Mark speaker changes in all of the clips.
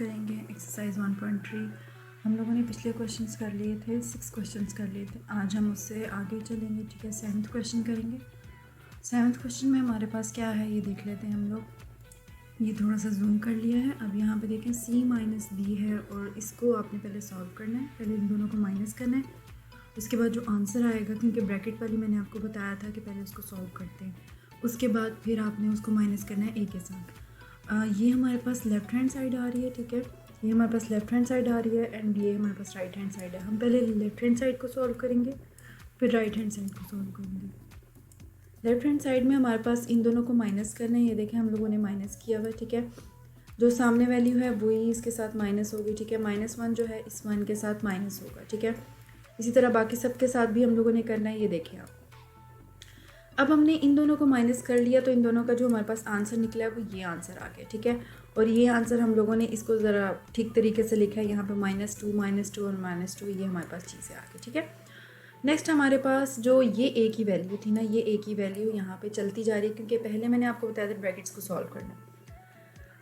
Speaker 1: करेंगे एक्सरसाइज 1.3। हम लोगों ने पिछले क्वेश्चंस कर लिए थे, 6 क्वेश्चंस कर लिए थे। आज हम उससे आगे चलेंगे, ठीक है। 7th क्वेश्चन करेंगे। 7th क्वेश्चन में हमारे पास क्या है ये देख लेते हैं हम लोग। ये थोड़ा सा जूम कर लिया है। अब यहाँ पे देखें c माइनस बी है और इसको आपने पहले सॉल्व करना है। पहले इन दोनों को माइनस करना है, उसके बाद जो आंसर आएगा, क्योंकि ब्रैकेट वाली मैंने आपको बताया था कि पहले उसको सॉल्व करते हैं, उसके बाद फिर आपने उसको माइनस करना है a के साथ। ये हमारे पास लेफ़्ट हैंड साइड आ रही है, ठीक है। ये हमारे पास लेफ़्ट हैंड साइड आ रही है एंड ये हमारे पास राइट हैंड साइड है। हम पहले लेफ़्ट हैंड साइड को सॉल्व करेंगे, फिर राइट हैंड साइड को सॉल्व करेंगे। लेफ़्ट हैंड साइड में हमारे पास इन दोनों को माइनस करना है। ये देखें हम लोगों ने माइनस किया हुआ है, ठीक है। जो सामने वैल्यू है वही इसके साथ माइनस होगी, ठीक है। -1 जो है इस 1 के साथ माइनस होगा, ठीक है। इसी तरह बाकी सब के साथ भी हम लोगों ने करना है। ये देखें आप, अब हमने इन दोनों को माइनस कर लिया तो इन दोनों का जो हमारे पास आंसर निकला है वो ये आंसर आ गया, ठीक है। और ये आंसर हम लोगों ने इसको ज़रा ठीक तरीके से लिखा है। यहाँ पे -2 और -2 ये हमारे पास चीज़ें आ गई, ठीक है। नेक्स्ट हमारे पास जो ये ए की वैल्यू थी ना, ये ए की वैल्यू यहाँ पे चलती जा रही है, क्योंकि पहले मैंने आपको बताया था ब्रैकेट्स को सॉल्व करना।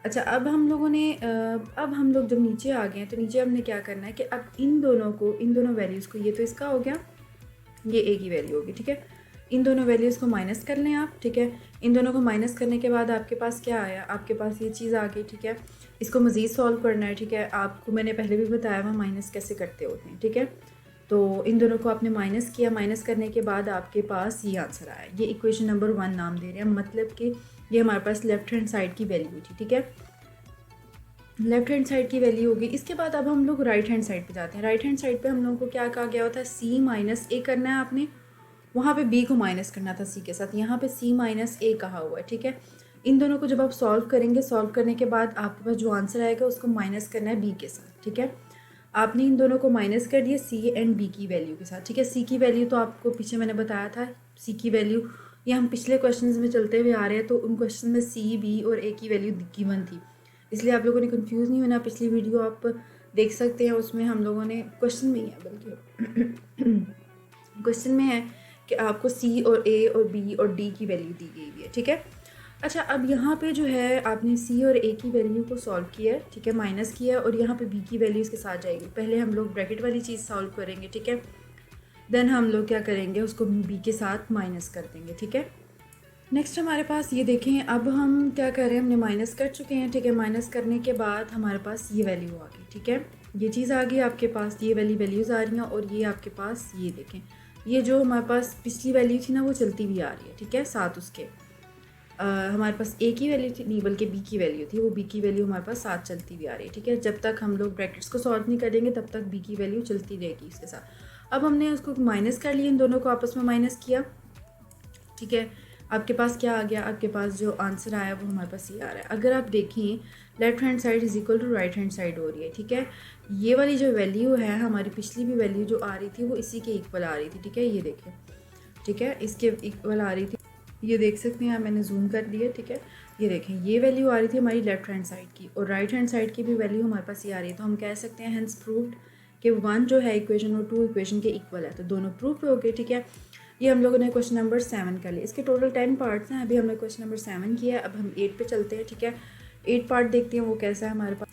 Speaker 1: अच्छा, अब हम लोगों ने अब हम लोग जब नीचे आ गए हैं तो नीचे हमने क्या करना है कि अब इन दोनों वैल्यूज़ को, ये तो इसका हो गया, ये ए की वैल्यू होगी, ठीक है। इन दोनों वैल्यूज़ को माइनस कर लें आप, ठीक है। इन दोनों को माइनस करने के बाद आपके पास क्या आया, आपके पास ये चीज़ आ गई, ठीक है। इसको मज़ीद सॉल्व करना है, ठीक है। आपको मैंने पहले भी बताया हुआ माइनस कैसे करते होते हैं, ठीक है। तो इन दोनों को आपने माइनस किया, माइनस करने के बाद आपके पास ये आंसर आया। ये इक्वेशन नंबर 1 नाम दे रहे हैं, मतलब कि ये हमारे पास लेफ़्ट हैंड साइड की वैल्यू थी, ठीक है। लेफ्ट हैंड साइड की वैल्यू होगी। इसके बाद अब हम लोग राइट हैंड साइड पे जाते हैं। राइट हैंड साइड पे हम लोगों को क्या कहा गया होता है, c माइनस ए करना है आपने, वहाँ पे b को माइनस करना था c के साथ। यहाँ पे c माइनस ए कहा हुआ है, ठीक है। इन दोनों को जब आप सॉल्व करेंगे, सॉल्व करने के बाद आपके पास जो आंसर आएगा उसको माइनस करना है b के साथ, ठीक है। आपने इन दोनों को माइनस कर दिया c एंड b की वैल्यू के साथ, ठीक है। c की वैल्यू तो आपको पीछे मैंने बताया था, c की वैल्यू ये हम पिछले क्वेश्चन में चलते हुए आ रहे हैं, तो उन क्वेश्चन में c, b और a की वैल्यू गिवन थी, इसलिए आप लोगों ने कंफ्यूज नहीं होना। पिछली वीडियो आप देख सकते हैं, उसमें हम लोगों ने क्वेश्चन में ही है, बल्कि क्वेश्चन में है कि आपको सी और ए और बी और डी की वैल्यू दी गई हुई है, ठीक है। अच्छा, अब यहाँ पे जो है आपने सी और ए की वैल्यू को सॉल्व किया है, ठीक है, माइनस किया है, और यहाँ पे बी की वैल्यू इसके साथ जाएगी। पहले हम लोग ब्रैकेट वाली चीज़ सॉल्व करेंगे, ठीक है। देन हम लोग क्या करेंगे, उसको बी के साथ माइनस कर देंगे, ठीक है। नेक्स्ट हमारे पास ये देखें, अब हम क्या कर रहे हैं, हमने माइनस कर चुके हैं, ठीक है। माइनस करने के बाद हमारे पास ये वैल्यू आ गई, ठीक है। ये चीज़ आ गई आपके पास, ये वाली वैल्यूज़ आ रही हैं, और ये आपके पास ये देखें, ये जो हमारे पास पिछली वैल्यू थी ना वो चलती भी आ रही है, ठीक है। साथ उसके हमारे पास ए की वैल्यू थी, नहीं बल्कि बी की वैल्यू थी, वो बी की वैल्यू हमारे पास साथ चलती भी आ रही है, ठीक है। जब तक हम लोग ब्रैकेट्स को सॉल्व नहीं करेंगे तब तक बी की वैल्यू चलती रहेगी इसके साथ। अब हमने उसको माइनस कर लिया, इन दोनों को आपस में माइनस किया, ठीक है। आपके पास क्या आ गया, आपके पास जो आंसर आया वो हमारे पास ये आ रहा है। अगर आप देखें, left hand side is equal to right hand side हो रही है, ठीक है। ये वाली जो वैल्यू है, हमारी पिछली भी वैल्यू जो आ रही थी वो इसी के इक्वल आ रही थी, ठीक है। ये देखें, ठीक है, इसके इक्वल आ रही थी, ये देख सकते हैं, मैंने जूम कर दिया, ठीक है। ये देखें, ये वैल्यू आ रही थी हमारी लेफ्ट हैंड साइड की, और राइट हैंड साइड की भी वैल्यू हमारे पास ये आ रही है। तो हम कह सकते हैं हेंस प्रूव्ड कि 1 जो है इक्वेशन और 2 इक्वेशन के इक्वल है, तो दोनों प्रूफ हो गए, ठीक है। ये हम लोगों ने क्वेश्चन नंबर 7 कर लिया। इसके टोटल 10 पार्ट्स हैं, अभी हमने क्वेश्चन नंबर 7 किया है। अब हम 8 पे चलते हैं, ठीक है। 8 पार्ट देखते हैं वो कैसा है हमारे पास।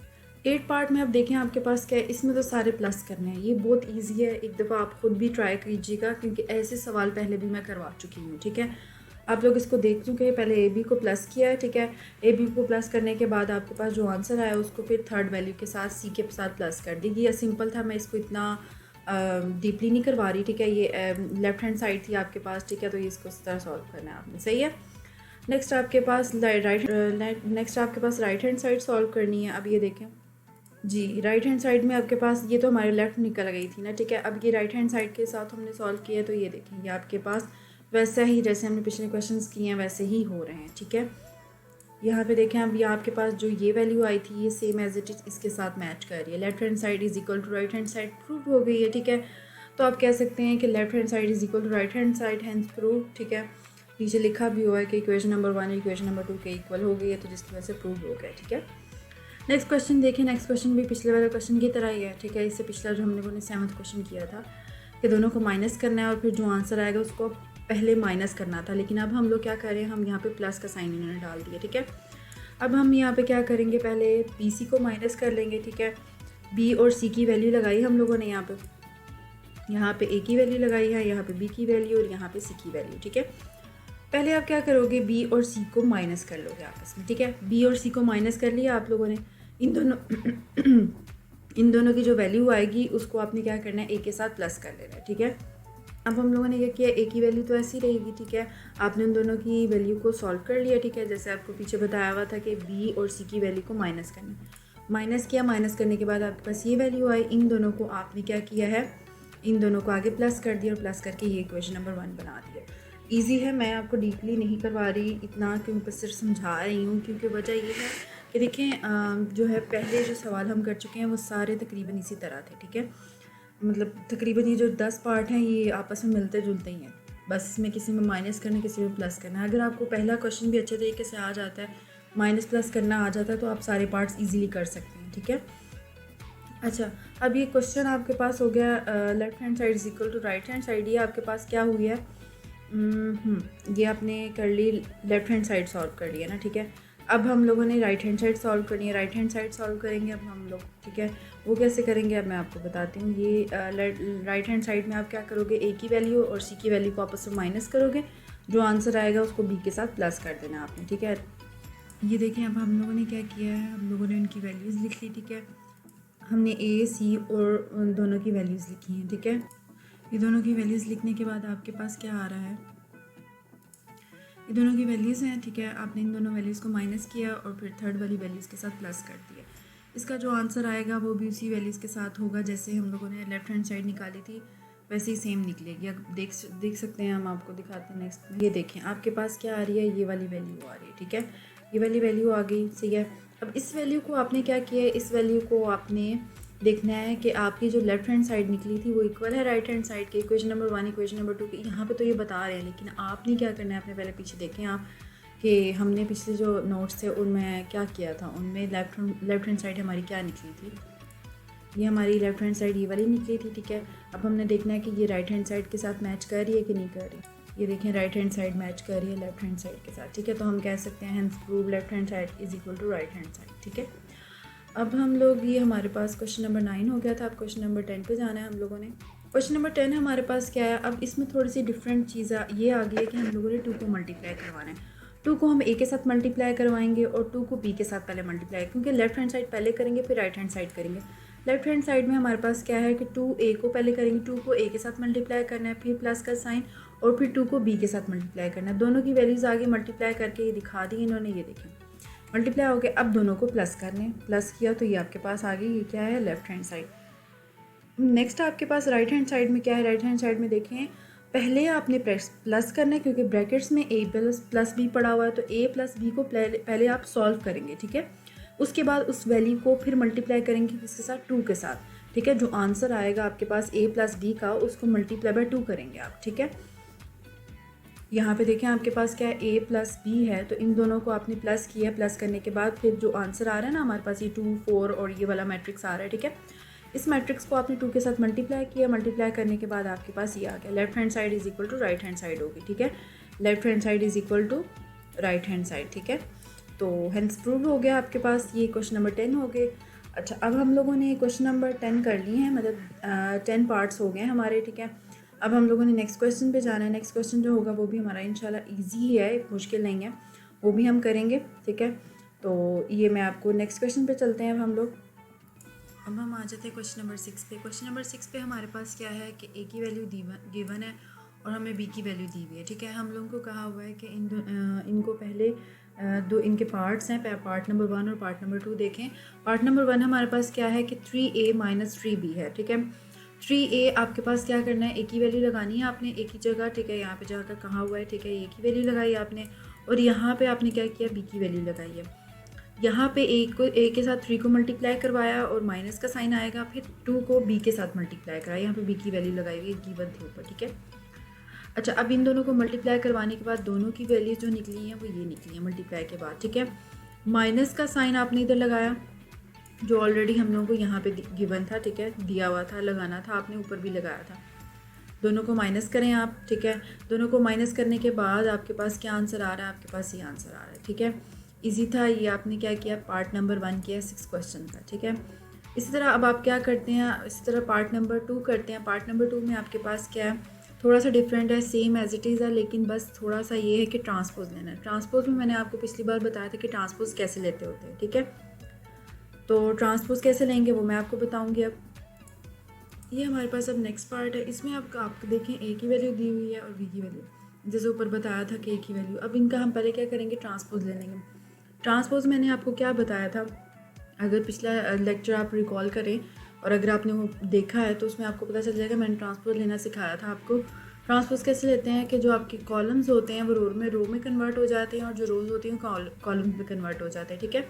Speaker 1: 8 पार्ट में अब देखें आपके पास क्या है, इसमें तो सारे प्लस करने हैं। ये बहुत ईजी है, एक दफ़ा आप खुद भी ट्राई कीजिएगा, क्योंकि ऐसे सवाल पहले भी मैं करवा चुकी हूँ, ठीक है। आप लोग इसको देख चुके हैं, पहले ए बी को प्लस किया है, ठीक है। ए बी को प्लस करने के बाद आपके पास जो आंसर आया उसको फिर थर्ड वैल्यू के साथ सी के साथ प्लस कर दी। ये सिंपल था, मैं इसको इतना डीपली नहीं करवा रही, ठीक है। ये लेफ्ट हैंड साइड थी आपके पास, ठीक है, तो ये इसको इस तरह सॉल्व करना है आपने, सही है। नेक्स्ट आपके पास राइट हैंड साइड सॉल्व करनी है। अब ये देखें जी, राइट हैंड साइड में आपके पास ये तो हमारे लेफ्ट निकल गई थी ना, ठीक है। अब ये राइट हैंड साइड के साथ हमने सॉल्व किया, तो ये देखें, ये आपके पास वैसा ही जैसे हमने पिछले क्वेश्चंस किए हैं वैसे ही हो रहे हैं, ठीक है। यहाँ पे देखें, अब ये आपके पास जो ये वैल्यू आई थी ये सेम एज इट इज इसके साथ मैच कर रही है। Left hand side is equal to right hand side prove हो गई है, ठीक है। तो आप कह सकते हैं कि left hand side is equal to right hand side, hence prove, ठीक है। नीचे लिखा भी हुआ है कि इक्वेशन नंबर 1 इक्वेशन नंबर 2 के इक्वल हो गई है, तो जिसकी वजह से प्रूव हो गया, ठीक है। नेक्स्ट क्वेश्चन देखें, नेक्स्ट क्वेश्चन भी पिछले वाले क्वेश्चन की तरह ही है, ठीक है। इससे पिछला जो हम लोगों ने 7th क्वेश्चन किया था कि दोनों को माइनस करना है और फिर जो आंसर आएगा उसको पहले माइनस करना था, लेकिन अब हम लोग क्या कर रहे हैं, हम यहाँ पे प्लस का साइन इन्होंने डाल दिया, ठीक है। अब हम यहाँ पे क्या करेंगे, पहले बी सी को माइनस कर लेंगे, ठीक है। बी और सी की वैल्यू लगाई हम लोगों ने, यहाँ पे ए की वैल्यू लगाई है, यहाँ पे बी की वैल्यू और यहाँ पे सी की वैल्यू, ठीक है। पहले आप क्या करोगे, बी और सी को माइनस कर लोगे आपस में, ठीक है। बी और सी को माइनस कर लिया आप लोगों ने। इन दोनों इन दोनों की जो वैल्यू आएगी उसको आपने क्या करना है, ए के साथ प्लस कर लेना है, ठीक है। अब हम लोगों ने क्या किया, ए की वैल्यू तो ऐसी रहेगी, ठीक है। आपने उन दोनों की वैल्यू को सॉल्व कर लिया, ठीक है। जैसे आपको पीछे बताया हुआ था कि बी और सी की वैल्यू को माइनस करना, माइनस किया, माइनस करने के बाद आपके पास ये वैल्यू आई। इन दोनों को आपने क्या किया है, इन दोनों को आगे प्लस कर दिया और प्लस करके ये क्वेश्चन नंबर 1 बना दिया। ईजी है, मैं आपको डीपली नहीं करवा रही इतना, क्योंकि सिर्फ समझा रही हूँ, क्योंकि वजह ये है कि देखें जो है पहले जो सवाल हम कर चुके हैं वो सारे तकरीबन इसी तरह थे, ठीक है। मतलब तकरीबन ये जो 10 पार्ट हैं ये आपस में मिलते जुलते ही हैं, बस इसमें किसी में माइनस करना, किसी में प्लस करना है। अगर आपको पहला क्वेश्चन भी अच्छे तरीके से आ जाता है, माइनस प्लस करना आ जाता है, तो आप सारे पार्ट्स इजीली कर सकते हैं, ठीक है। अच्छा, अब ये क्वेश्चन आपके पास हो गया left hand side is equal to right hand side. ये आपके पास क्या हुई है, ये आपने कर ली, लेफ्ट हैंड साइड सॉल्व कर लिया ना, ठीक है। अब हम लोगों ने राइट हैंड साइड सॉल्व करनी है, राइट हैंड साइड सॉल्व करेंगे अब हम लोग, ठीक है। वो कैसे करेंगे अब मैं आपको बताती हूँ। ये राइट हैंड साइड में आप क्या करोगे, ए की वैल्यू और सी की वैल्यू को आपस में माइनस करोगे, जो आंसर आएगा उसको बी के साथ प्लस कर देना आपने, ठीक है। ये देखें, अब हम लोगों ने क्या किया है, हम लोगों ने उनकी वैल्यूज़ लिख ली, ठीक है। हमने ए सी और उन दोनों की वैल्यूज़ लिखी हैं, ठीक है। ये दोनों की वैल्यूज़ लिखने के बाद आपके पास क्या आ रहा है, ये दोनों की वैल्यूज़ हैं, ठीक है। आपने इन दोनों वैल्यूज़ को माइनस किया और फिर थर्ड वाली वैल्यूज़ के साथ प्लस कर दिया। इसका जो आंसर आएगा वो भी उसी वैल्यूज़ के साथ होगा जैसे हम लोगों ने लेफ्ट हैंड साइड निकाली थी, वैसे ही सेम निकलेगी। अब देख सकते हैं, हम आपको दिखाते हैं नेक्स्ट में। ये देखें आपके पास क्या आ रही है, ये वाली वैल्यू आ रही है, ठीक है। ये वाली वैल्यू आ गई, सही है। अब इस वैल्यू को आपने क्या किया है, इस वैल्यू को आपने देखना है कि आपकी जो लेफ्ट हैंड साइड निकली थी वो इक्वल है राइट हैंड साइड के। इक्वेशन नंबर 1 इक्वेशन नंबर 2 के यहाँ पे तो ये बता रहे हैं, लेकिन आपने क्या करना है, अपने पहले पीछे देखें आप कि हमने पिछले जो नोट्स थे उनमें क्या किया था, उनमें लेफ्ट हैंड साइड हमारी क्या निकली थी। ये हमारी लेफ्ट हैंड साइड ये वाली निकली थी, ठीक है। अब हमने देखना है कि ये राइट हैंड साइड के साथ मैच कर रही है कि नहीं कर रही। ये देखें, राइट हैंड साइड मैच कर रही है लेफ्ट हैंड साइड के साथ, ठीक है। तो हम कह सकते हैं hence prove left hand side is equal to right hand side, ठीक है। अब हम लोग, ये हमारे पास क्वेश्चन नंबर 9 हो गया था, अब क्वेश्चन नंबर 10 पे जाना है हम लोगों ने। क्वेश्चन नंबर 10 हमारे पास क्या है, अब इसमें थोड़ी सी डिफरेंट चीज़ ये आ गई है कि हम लोगों ने 2 को मल्टीप्लाई करवाना है। 2 को हम ए के साथ मल्टीप्लाई करवाएंगे और 2 को बी के साथ पहले मल्टीप्लाई, क्योंकि लेफ्ट हैंड साइड पहले करेंगे फिर राइट हैंड साइड करेंगे। लेफ्ट हैंड साइड में हमारे पास क्या है कि 2a को पहले करेंगे, 2 को a के साथ मल्टीप्लाई करना है, फिर प्लस का साइन, और फिर 2 को b के साथ मल्टीप्लाई करना है। दोनों की वैल्यूज़ आगे मल्टीप्लाई करके ये दिखा दी इन्होंने, ये देखें मल्टीप्लाई हो गया। अब दोनों को प्लस करने, प्लस किया तो ये आपके पास आ गई, ये क्या है, लेफ्ट हैंड साइड। नेक्स्ट आपके पास राइट हैंड साइड में क्या है, राइट हैंड साइड में देखें पहले आपने प्लस करना है, क्योंकि ब्रैकेट्स में a प्लस बी पड़ा हुआ है, तो a प्लस बी को पहले आप सॉल्व करेंगे, ठीक है। उसके बाद उस वैल्यू को फिर मल्टीप्लाई करेंगे किसके साथ, 2 के साथ, ठीक है। जो आंसर आएगा आपके पास a प्लस बी का, उसको मल्टीप्लाई बाय 2 करेंगे आप, ठीक है। यहाँ पे देखें आपके पास क्या है, a प्लस बी है, तो इन दोनों को आपने प्लस किया, प्लस करने के बाद फिर जो आंसर आ रहा है ना हमारे पास, ये 2 4 और ये वाला मैट्रिक्स आ रहा है, ठीक है। इस मैट्रिक्स को आपने 2 के साथ मल्टीप्लाई किया, मल्टीप्लाई करने के बाद आपके पास ये आ गया, left hand side is equal to right hand side होगी, ठीक है। Left hand side is equal to right hand side, ठीक है। तो हेंस प्रूव हो गया आपके पास, ये क्वेश्चन नंबर 10 हो गए। अच्छा, अब हम लोगों ने क्वेश्चन नंबर 10 कर लिए हैं, मतलब 10 पार्ट्स हो गए हमारे, ठीक है। अब हम लोगों ने नेक्स्ट क्वेश्चन पे जाना है। नेक्स्ट क्वेश्चन जो होगा वो भी हमारा इंशाल्लाह इजी ही है, मुश्किल नहीं है, वो भी हम करेंगे, ठीक है। तो ये मैं आपको नेक्स्ट क्वेश्चन पे चलते हैं अब हम लोग। अब हम आ जाते हैं क्वेश्चन नंबर 6 पे। क्वेश्चन नंबर 6 पे हमारे पास क्या है कि ए की वैल्यू गिवन है और हमें बी की वैल्यू दी हुई है, ठीक है। हम लोगों को कहा हुआ है कि इनको पहले दो इनके पार्ट्स हैं, पार्ट नंबर 1 और पार्ट नंबर 2 देखें। पार्ट नंबर 1 हमारे पास क्या है कि 3a माइनस 3b है, ठीक है। 3a आपके पास क्या करना है, ए की वैल्यू लगानी है आपने, ए की जगह, ठीक है। यहाँ पे जाकर कहा हुआ है, ठीक है, ए की वैल्यू लगाई आपने, और यहाँ पे आपने क्या किया, बी की वैल्यू लगाई है। यहाँ पे ए के साथ 3 को मल्टीप्लाई करवाया और माइनस का साइन आएगा, फिर 2 को बी के साथ मल्टीप्लाई कराया, यहाँ पे बी की वैल्यू लगाई हुई है, गिवन थी ऊपर, ठीक है। अच्छा, अब इन दोनों को मल्टीप्लाई करवाने के बाद दोनों की वैल्यू जो निकली है वो ये निकली है मल्टीप्लाई के बाद, ठीक है। माइनस का साइन आपने इधर लगाया, जो ऑलरेडी हम लोगों को यहाँ पे गिवन था, ठीक है, दिया हुआ था, लगाना था आपने, ऊपर भी लगाया था। दोनों को माइनस करें आप, ठीक है। दोनों को माइनस करने के बाद आपके पास क्या आंसर आ रहा है, आपके पास ये आंसर आ रहा है, ठीक है। इजी था। ये आपने क्या किया, पार्ट नंबर 1 किया 6 क्वेश्चन का, ठीक है। इसी तरह अब आप क्या करते हैं, इसी तरह पार्ट नंबर 2 करते हैं। पार्ट नंबर 2 में आपके पास क्या है, थोड़ा सा डिफरेंट है, सेम एज इट इज़ है, लेकिन बस थोड़ा सा ये है कि ट्रांसपोज लेना है। ट्रांसपोज में मैंने आपको पिछली बार बताया था कि ट्रांसपोज कैसे लेते होते हैं, ठीक है। तो ट्रांसपोज कैसे लेंगे वो मैं आपको बताऊंगी। अब ये हमारे पास अब नेक्स्ट पार्ट है। इसमें आप देखें ए की वैल्यू दी हुई है और बी की वैल्यू, जैसे ऊपर बताया था कि ए की वैल्यू। अब इनका हम पहले क्या करेंगे, ट्रांसपोज ले लेंगे। ट्रांसपोज मैंने आपको क्या बताया था, अगर पिछला लेक्चर आप रिकॉल करें और अगर आपने वो देखा है तो उसमें आपको पता चल जाएगा, मैंने ट्रांसपोज लेना सिखाया था आपको। ट्रांसपोज कैसे लेते हैं कि जो आपके कॉलम्स होते हैं वो रो में कन्वर्ट हो जाते हैं और जो रोज़ होती हैं कॉलम में कन्वर्ट हो जाते हैं, ठीक है।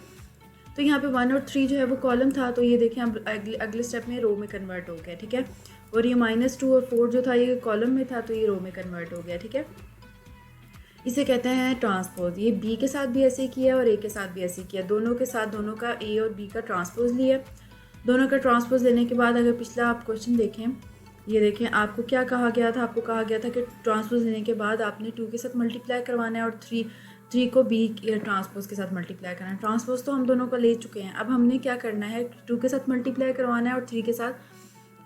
Speaker 1: तो यहाँ पे 1 और 3 जो है वो कॉलम था, तो ये देखें अब अगले स्टेप में रो में कन्वर्ट हो गया, ठीक है। और ये -2 और 4 जो था ये कॉलम में था, तो ये रो में कन्वर्ट हो गया, ठीक है। इसे कहते हैं ट्रांसपोज। ये बी के साथ भी ऐसे किया और ए के साथ भी ऐसे किया, दोनों के साथ दोनों का ए और बी का ट्रांसपोज लिया। दोनों का ट्रांसपोज लेने के बाद अगर पिछला आप क्वेश्चन देखें, ये देखें आपको क्या कहा गया था, आपको कहा गया था कि ट्रांसपोज लेने के बाद आपने 2 के साथ मल्टीप्लाई करवाना है और 3 को बी ट्रांसपोज के साथ मल्टीप्लाई करना है। ट्रांसपोज तो हम दोनों का ले चुके हैं, अब हमने क्या करना है, 2 के साथ मल्टीप्लाई करवाना है और 3 के साथ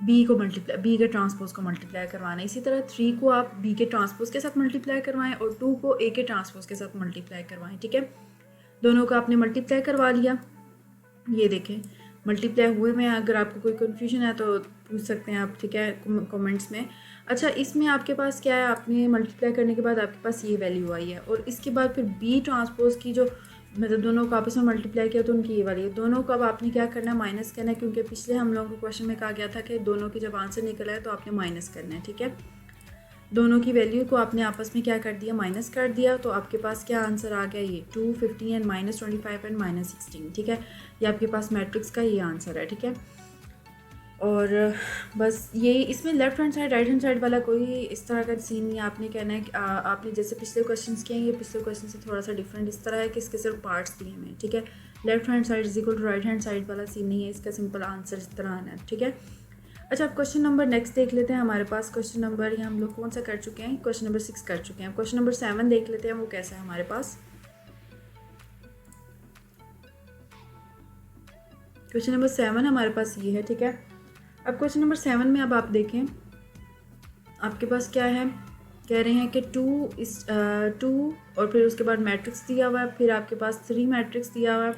Speaker 1: बी के ट्रांसपोज को मल्टीप्लाई करवाना है। इसी तरह 3 को आप बी के ट्रांसपोज के साथ मल्टीप्लाई करवाएं और 2 को ए के ट्रांसपोज के साथ मल्टीप्लाई करवाएं, ठीक है। दोनों का आपने मल्टीप्लाई करवा लिया, ये देखें मल्टीप्लाई हुए में। अगर आपको कोई कन्फ्यूजन है तो पूछ सकते हैं आप, ठीक है, कमेंट्स में। अच्छा, इसमें आपके पास क्या है, आपने मल्टीप्लाई करने के बाद आपके पास ये वैल्यू आई है और इसके बाद फिर बी ट्रांसपोज की जो मतलब दोनों को आपस में मल्टीप्लाई किया तो उनकी ये वाली है। दोनों को अब आपने क्या करना है, माइनस करना है, क्योंकि पिछले हम लोगों को क्वेश्चन में कहा गया था कि दोनों की जब आंसर निकला है तो आपने माइनस करना है, ठीक है। दोनों की वैल्यू को आपने आपस में क्या कर दिया, माइनस कर दिया, तो आपके पास क्या आंसर आ गया, ये 2, 15 एंड -25 एंड -16, ठीक है। ये आपके पास मैट्रिक्स का ये आंसर है, ठीक है। और बस ये इसमें left hand side right hand side वाला कोई इस तरह का सीन नहीं है। आपने कहना है कि आपने जैसे पिछले क्वेश्चंस किए हैं, ये पिछले क्वेश्चन से थोड़ा सा डिफरेंट इस तरह है कि इसके सिर्फ पार्ट्स दिए हैं, ठीक है। Left hand side is equal to right hand side वाला सीन नहीं है, इसका सिंपल आंसर इस तरह आना है, ठीक है। अच्छा, अब क्वेश्चन नंबर नेक्स्ट देख लेते हैं। हमारे पास क्वेश्चन नंबर ये हम लोग कौन सा कर चुके हैं, क्वेश्चन नंबर 6 कर चुके हैं। क्वेश्चन नंबर 7 देख लेते हैं वो कैसा है हमारे पास। क्वेश्चन नंबर 7 हमारे पास ये है, ठीक है। अब क्वेश्चन नंबर 7 में अब आप देखें आपके पास क्या है, कह रहे हैं कि 2 और फिर उसके बाद मैट्रिक्स दिया हुआ है, फिर आपके पास 3 मैट्रिक्स दिया हुआ है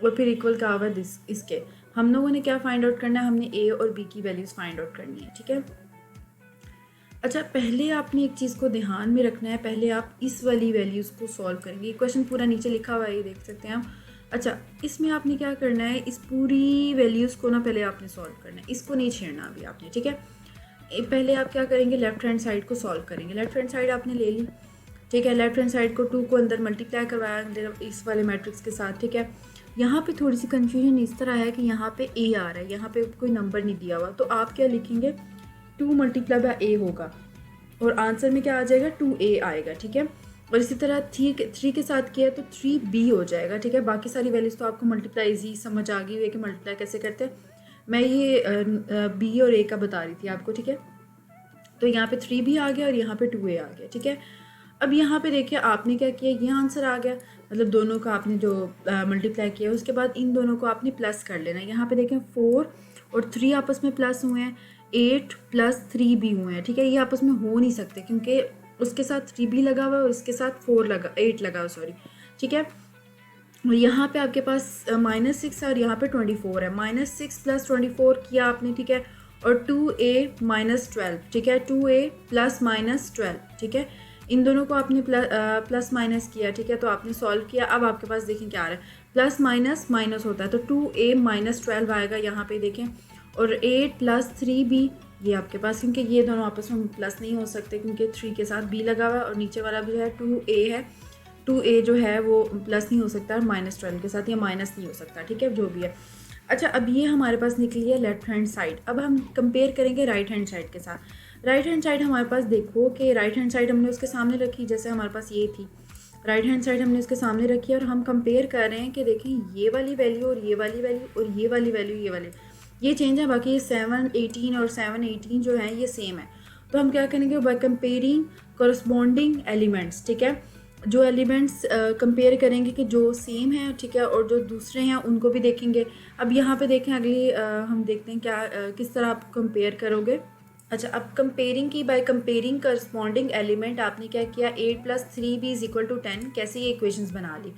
Speaker 1: और फिर इक्वल का हुआ है इसके। हम लोगों ने क्या फाइंड आउट करना है, हमने ए और बी की वैल्यूज़ फाइंड आउट करनी है, ठीक है। अच्छा, पहले आपने एक चीज़ को ध्यान में रखना है, पहले आप इस वाली वैल्यूज़ को सॉल्व करेंगे। ये क्वेश्चन पूरा नीचे लिखा हुआ है, ये देख सकते हैं आप। अच्छा, इसमें आपने क्या करना है, इस पूरी वैल्यूज़ को ना पहले आपने सॉल्व करना है, इसको नहीं छेड़ना अभी आपने, ठीक है। पहले आप क्या करेंगे, लेफ्ट हैंड साइड को सॉल्व करेंगे। लेफ्ट हैंड साइड आपने ले ली, ठीक है। लेफ्ट हैंड साइड को 2 को अंदर मल्टीप्लाई करवाया इस वाले मैट्रिक्स के साथ, ठीक है। यहाँ पे थोड़ी सी कन्फ्यूजन इस तरह है कि यहाँ पे ए आ रहा है, यहाँ पे कोई नंबर नहीं दिया हुआ, तो आप क्या लिखेंगे, 2 मल्टीप्लाई बाय ए होगा और आंसर में क्या आ जाएगा, 2a आएगा, ठीक है। और इसी तरह 3 के साथ किया तो 3b हो जाएगा, ठीक है। बाकी सारी वैल्यूज़ तो आपको मल्टीप्लाई ईजी समझ आ गई है कि मल्टीप्लाई कैसे करते हैं। मैं ये b और a का बता रही थी आपको, ठीक है। तो यहाँ पे 3b आ गया और यहाँ पे 2a आ गया, ठीक है। अब यहाँ पे देखिए आपने क्या किया, ये आंसर आ गया, मतलब दोनों का आपने जो मल्टीप्लाई किया, उसके बाद इन दोनों को आपने प्लस कर लेना है। यहाँ पे देखें 4 और 3 आपस में प्लस हुए हैं, 8 + 3 भी हुए हैं, ठीक है। ये आपस में हो नहीं सकते क्योंकि उसके साथ 3b लगा हुआ है और इसके साथ 8 लगा हुआ, सॉरी, ठीक है। और यहाँ पे आपके पास -6 और यहाँ पे 24 है। -6 + 24 किया आपने, ठीक है। और 2a - 12, ठीक है। 2a + -12, ठीक है। इन दोनों को आपने प्लस माइनस किया, ठीक है। तो आपने सॉल्व किया। अब आपके पास देखें क्या आ रहा है, प्लस माइनस माइनस होता है, तो 2a - 12 आएगा यहाँ पे देखें। और 8 + 3b ये आपके पास, क्योंकि ये दोनों आपस में प्लस नहीं हो सकते क्योंकि 3 के साथ b लगा हुआ है और नीचे वाला भी है 2a है, 2a जो है वो प्लस नहीं हो सकता और -12 के साथ ये माइनस नहीं हो सकता, ठीक है, जो भी है। अच्छा, अब ये हमारे पास निकली है लेफ्ट हैंड साइड। अब हम कंपेयर करेंगे राइट हैंड साइड के साथ। राइट हैंड साइड हमारे पास देखो कि राइट हैंड साइड हमने उसके सामने रखी, जैसे हमारे पास ये थी, राइट हैंड साइड हमने उसके सामने रखी और हम कंपेयर कर रहे हैं कि देखें ये वाली वैल्यू और ये वाली वैल्यू और ये वाली वैल्यू, ये वाली ये चेंज है, बाकी ये 7, 18 और 7, 18 जो है ये सेम है। तो हम क्या करेंगे, बाय कंपेयरिंग कोरस्पॉन्डिंग एलिमेंट्स, ठीक है। जो एलिमेंट्स कंपेयर करेंगे कि जो सेम है, ठीक है, और जो दूसरे हैं उनको भी देखेंगे। अब यहाँ पे देखें अगली हम देखते हैं क्या किस तरह आप कंपेयर करोगे। अच्छा, अब कंपेयरिंग की, बाय कंपेयरिंग करस्पॉन्डिंग एलिमेंट आपने क्या किया, 8 + 3b = 10। कैसे ये इक्वेशंस बना ली,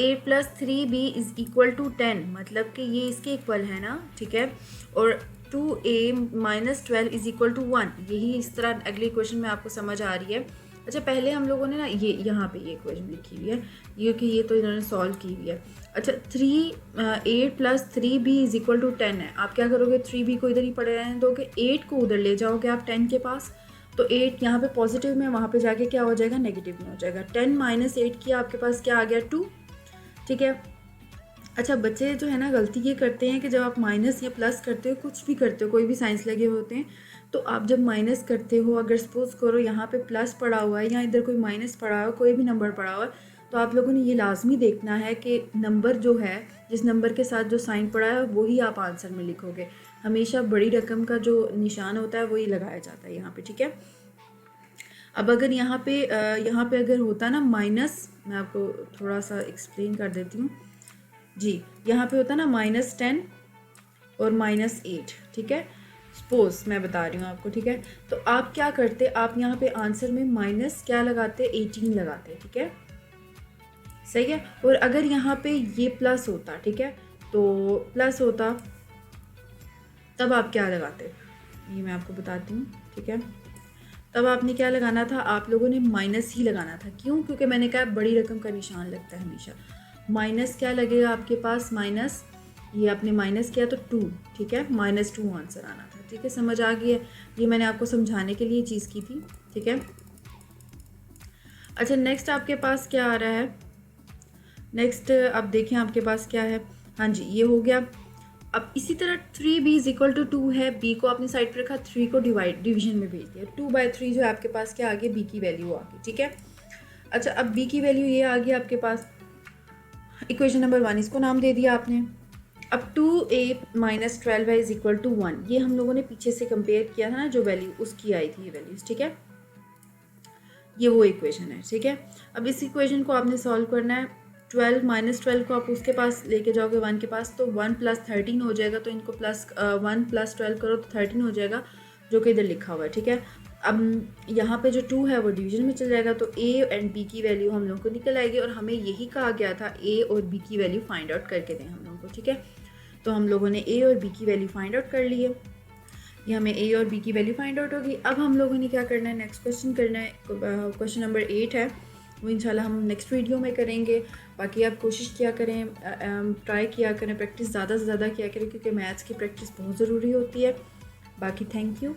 Speaker 1: 8 + 3b = 10, मतलब कि ये इसके इक्वल है ना, ठीक है। और 2a - 12 = 1, यही इस तरह अगली इक्वेशन में आपको समझ आ रही है। अच्छा, पहले हम लोगों ने ना ये यहाँ पे ये इक्वेशन लिखी हुई है, ये कि ये तो इन्होंने सॉल्व की हुई है। अच्छा, 8 + 3b = 10 है। आप क्या करोगे, 3b को इधर ही पड़े रहने दोगे, 8 को उधर ले जाओगे आप 10 के पास, तो 8 यहाँ पे पॉजिटिव में, वहाँ पे जाके क्या हो जाएगा, नेगेटिव में हो जाएगा। 10 - 8 किया, आपके पास क्या आ गया, 2, ठीक है। अच्छा, बच्चे जो है ना गलती ये करते हैं कि जब आप माइनस या प्लस करते हो, कुछ भी करते हो, कोई भी साइंस लगे होते हैं, तो आप जब माइनस करते हो, अगर सपोज करो यहाँ पे प्लस पड़ा हुआ है या इधर कोई माइनस पड़ा हुआ है, कोई भी नंबर पड़ा हुआ है, तो आप लोगों ने ये लाजमी देखना है कि नंबर जो है, जिस नंबर के साथ जो साइन पड़ा है वही आप आंसर में लिखोगे। हमेशा बड़ी रकम का जो निशान होता है वही लगाया जाता है यहाँ पे, ठीक है। अब अगर यहाँ पे अगर होता ना माइनस, मैं आपको थोड़ा सा एक्सप्लेन कर देती हूँ जी। यहाँ पे होता ना -10 और -8, ठीक है। सपोज मैं बता रही हूँ आपको, ठीक है। तो आप क्या करते, आप यहाँ पे आंसर में माइनस क्या लगाते, 18 लगाते, ठीक है, सही है। और अगर यहाँ पे ये प्लस होता, ठीक है, तो प्लस होता, तब आप क्या लगाते, ये मैं आपको बताती हूँ, ठीक है। तब आपने क्या लगाना था, आप लोगों ने माइनस ही लगाना था। क्यों? क्योंकि मैंने कहा बड़ी रकम का निशान लगता है हमेशा। माइनस क्या लगेगा आपके पास, माइनस, ये आपने माइनस किया तो 2, ठीक है, -2 आंसर आना था, ठीक है। समझ आ गई है, ये मैंने आपको समझाने के लिए चीज़ की थी, ठीक है। अच्छा, नेक्स्ट आपके पास क्या आ रहा है, नेक्स्ट अब देखें आपके पास क्या है। हाँ जी, ये हो गया। अब इसी तरह 3b = 2 है, b को आपने साइड पर रखा, 3 को डिवीजन में भेज दिया, 2/3 जो है आपके पास क्या आ गया, b की वैल्यू आ गई, ठीक है। अच्छा, अब b की वैल्यू ये आ गई आपके पास, इक्वेशन नंबर 1 इसको नाम दे दिया आपने। अब 2a - 12y = 1, ये हम लोगों ने पीछे से कंपेयर किया था ना, जो वैल्यू उसकी आई थी ये वैल्यूज़, ठीक है। ये वो इक्वेशन है, ठीक है। अब इस इक्वेशन को आपने सॉल्व करना है। 12 - 12 को आप उसके पास लेके जाओगे 1 के पास, तो 1 + 13 हो जाएगा। तो इनको 1 + 12 करो तो 13 हो जाएगा, जो कि इधर लिखा हुआ है, ठीक है। अब यहाँ पे जो 2 है वो डिवीजन में चल जाएगा, तो a एंड b की वैल्यू हम लोगों को निकल आएगी। और हमें यही कहा गया था a और b की वैल्यू फाइंड आउट करके दें हम लोगों को, ठीक है। तो हम लोगों ने a और b की वैल्यू फाइंड आउट कर ली है, ये हमें a और b की वैल्यू फाइंड आउट होगी। अब हम लोगों ने क्या करना है, नेक्स्ट क्वेश्चन करना है, क्वेश्चन नंबर 8 है, वो इंशाल्लाह हम नेक्स्ट वीडियो में करेंगे। बाकी आप कोशिश किया करें, ट्राई किया करें, प्रैक्टिस ज़्यादा से ज़्यादा किया करें, क्योंकि मैथ्स की प्रैक्टिस बहुत ज़रूरी होती है। बाकी थैंक यू।